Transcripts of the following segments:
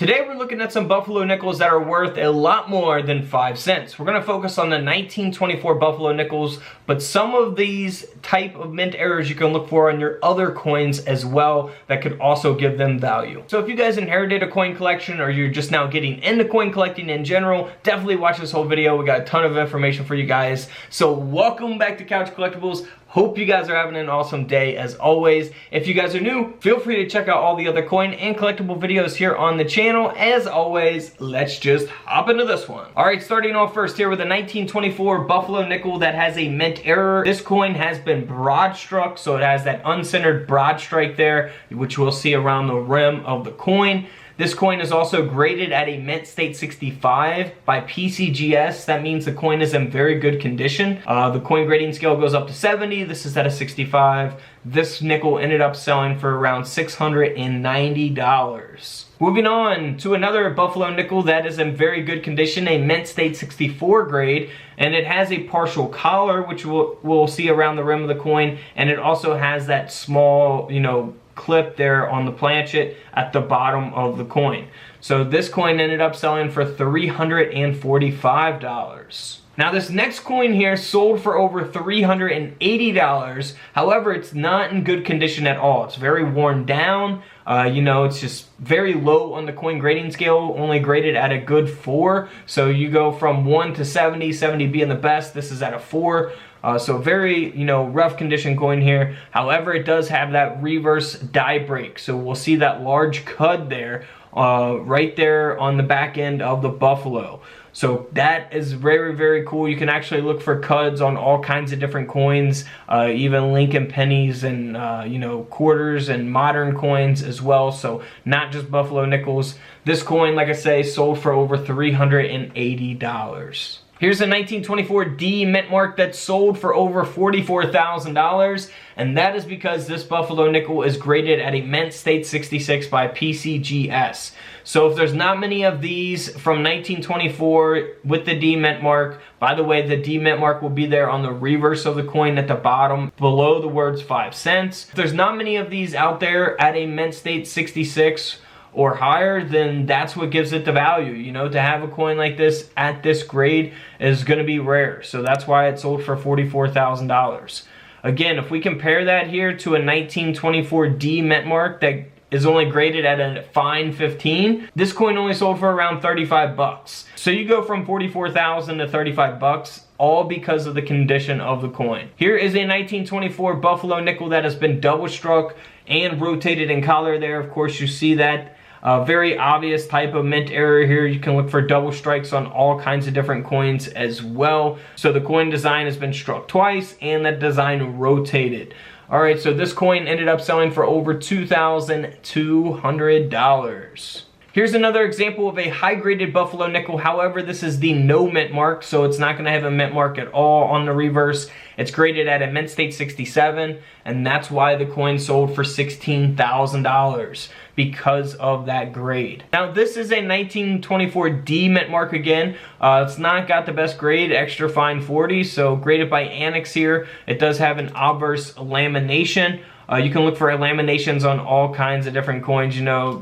Today we're looking at some Buffalo nickels that are worth a lot more than 5 cents. We're going to focus on the 1924 Buffalo nickels, but some of these type of mint errors you can look for on your other coins as well that could also give them value. So if you guys inherited a coin collection or you're just now getting into coin collecting in general, definitely watch this whole video. We got a ton of information for you guys. So welcome back to Couch Collectibles. Hope you guys are having an awesome day as always. If you guys are new, feel free to check out all the other coin and collectible videos here on the channel. As always, let's just hop into this one. Alright, starting off first here with a 1924 Buffalo nickel that has a mint error. This coin has been broad struck, so it has that uncentered broad strike there, which we'll see around the rim of the coin. This coin is also graded at a mint state 65 by PCGS. That means the coin is in very good condition. The coin grading scale goes up to 70. This is at a 65. This nickel ended up selling for around $690. Moving on to another Buffalo nickel that is in very good condition, a mint state 64 grade, and it has a partial collar, which we'll see around the rim of the coin, and it also has that small, clip there on the planchet at the bottom of the coin. So this coin ended up selling for $345. Now this next coin here sold for over $380. However, it's not in good condition at all. It's very worn down. It's just very low on the coin grading scale, only graded at a good 4. So you go from 1 to 70, 70 being the best. This is at a 4. So very, rough condition coin here. However, it does have that reverse die break. So we'll see that large cud there, right there on the back end of the Buffalo. So that is very, very cool. You can actually look for cuds on all kinds of different coins, even Lincoln pennies and, quarters and modern coins as well. So not just Buffalo nickels. This coin, like I say, sold for over $380. Here's a 1924 D mint mark that sold for over $44,000, and that is because this Buffalo nickel is graded at a mint state 66 by PCGS. So if there's not many of these from 1924 with the D mint mark, by the way, the D mint mark will be there on the reverse of the coin at the bottom below the words 5 cents. If there's not many of these out there at a mint state 66 or higher, then that's what gives it the value. To have a coin like this at this grade is going to be rare. So that's why it sold for $44,000. Again, if we compare that here to a 1924 D mint mark that is only graded at a fine 15, this coin only sold for around 35 bucks. So you go from 44,000 to 35 bucks, all because of the condition of the coin. Here is a 1924 Buffalo nickel that has been double struck and rotated in collar there. Of course, you see that. Very obvious type of mint error here. You can look for double strikes on all kinds of different coins as well. So the coin design has been struck twice and that design rotated. Alright, so this coin ended up selling for over $2,200. Here's another example of a high-graded Buffalo nickel. However, this is the no mint mark, so it's not going to have a mint mark at all on the reverse. It's graded at a mint state 67, and that's why the coin sold for $16,000, because of that grade. Now, this is a 1924 D mint mark again. It's not got the best grade, extra fine 40, so graded by Annex here. It does have an obverse lamination. You can look for laminations on all kinds of different coins.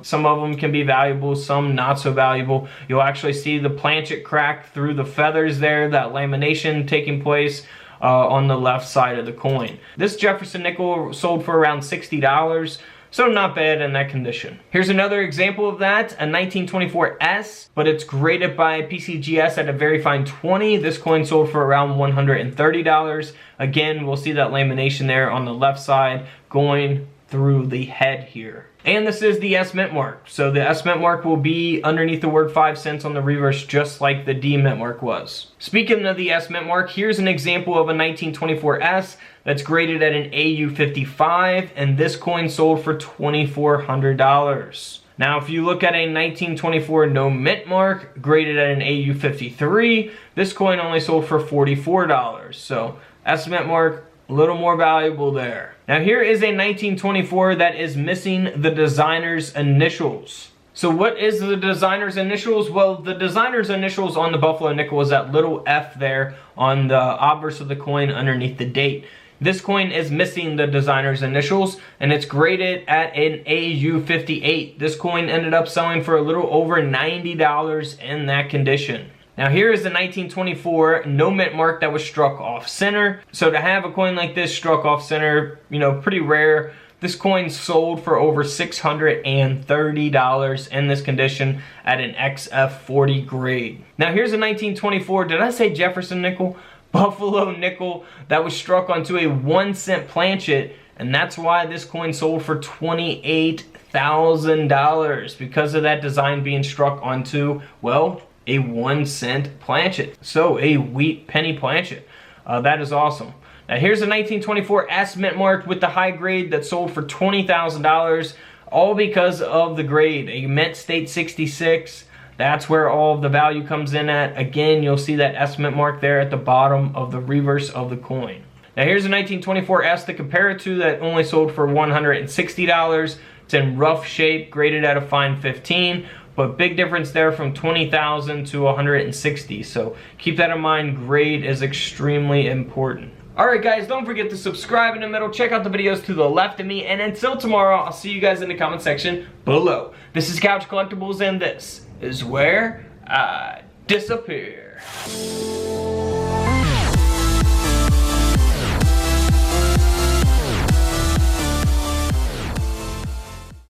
Some of them can be valuable, some not so valuable. You'll actually see the planchet crack through the feathers there, that lamination taking place on the left side of the coin. This Jefferson nickel sold for around $60. So not bad in that condition. Here's another example of that, a 1924 S, but it's graded by PCGS at a very fine 20. This coin sold for around $130. Again, we'll see that lamination there on the left side going through the head here. And this is the S mint mark. So the S mint mark will be underneath the word 5 cents on the reverse, just like the D mint mark was. Speaking of the S mint mark, here's an example of a 1924 S that's graded at an AU 55, and this coin sold for $2,400. Now, if you look at a 1924 no mint mark graded at an AU 53, this coin only sold for $44. So S mint mark, a little more valuable there. Now here is a 1924 that is missing the designer's initials. So what is the designer's initials? Well, the designer's initials on the Buffalo nickel is that little F there on the obverse of the coin underneath the date. This coin is missing the designer's initials, and it's graded at an AU58. This coin ended up selling for a little over $90 in that condition. Now here is the 1924 no mint mark that was struck off center. So to have a coin like this struck off center, you know, pretty rare. This coin sold for over $630 in this condition at an XF40 grade. Now here's a 1924, did I say Jefferson nickel? Buffalo nickel that was struck onto a 1-cent planchet, and that's why this coin sold for $28,000, because of that design being struck onto, well, a 1-cent planchet. So a wheat penny planchet. That is awesome. Now here's a 1924 S mint mark with the high grade that sold for $20,000, all because of the grade. A mint state 66. That's where all of the value comes in at. Again, you'll see that S mint mark there at the bottom of the reverse of the coin. Now here's a 1924 S to compare it to that only sold for $160. It's in rough shape, graded at a fine 15, but big difference there from $20,000 to $160. So keep that in mind, grade is extremely important. Alright guys, don't forget to subscribe in the middle, check out the videos to the left of me, and until tomorrow, I'll see you guys in the comment section below. This is Couch Collectibles, and this is where I disappear.